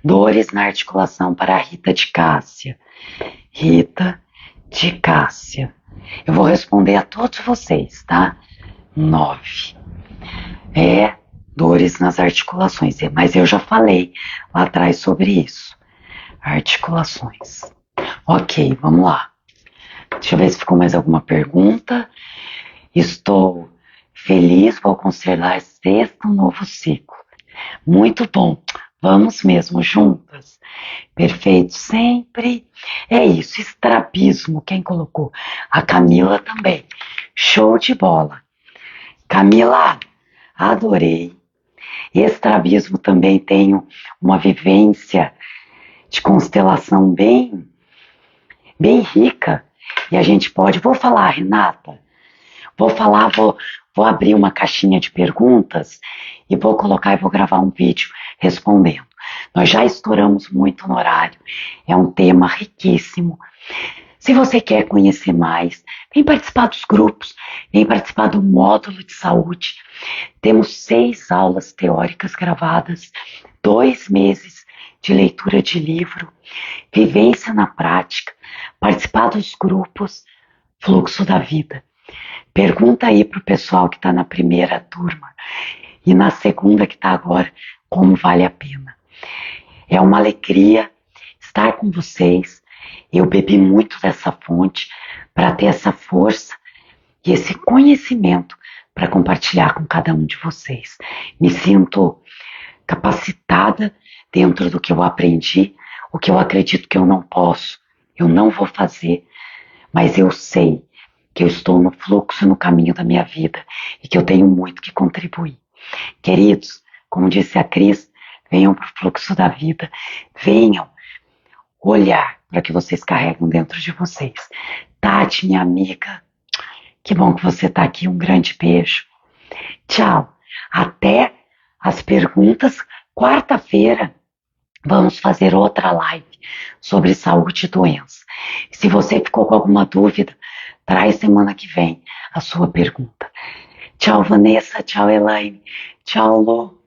Dores na articulação para a Rita de Cássia. Rita de Cássia. Eu vou responder a todos vocês, tá? 9. Dores nas articulações, mas eu já falei lá atrás sobre isso. Articulações. Ok, vamos lá. Deixa eu ver se ficou mais alguma pergunta. Estou feliz, vou considerar sexto novo ciclo. Muito bom. Vamos mesmo juntas. Perfeito, sempre. É isso, estrabismo. Quem colocou? A Camila também. Show de bola. Camila, adorei. Estrabismo também tenho uma vivência de constelação bem rica. E a gente pode... Vou falar, Renata. Vou abrir uma caixinha de perguntas e vou colocar e vou gravar um vídeo respondendo. Nós já estouramos muito no horário, é um tema riquíssimo. Se você quer conhecer mais, vem participar dos grupos, vem participar do módulo de saúde. Temos 6 aulas teóricas gravadas, 2 meses de leitura de livro, vivência na prática, participar dos grupos, fluxo da vida. Pergunta aí pro pessoal que está na primeira turma e na segunda que está agora, como vale a pena. É uma alegria estar com vocês. Eu bebi muito dessa fonte para ter essa força e esse conhecimento para compartilhar com cada um de vocês. Me sinto capacitada dentro do que eu aprendi, o que eu acredito que eu não posso, eu não vou fazer, mas eu sei que eu estou no fluxo, no caminho da minha vida e que eu tenho muito que contribuir. Queridos, como disse a Cris, venham para o fluxo da vida, venham olhar para que vocês carregam dentro de vocês. Tati, minha amiga, que bom que você está aqui, um grande beijo. Tchau, até as perguntas, quarta-feira vamos fazer outra live sobre saúde e doença. Se você ficou com alguma dúvida, traz semana que vem a sua pergunta. Tchau, Vanessa. Tchau, Elaine. Tchau, Lô.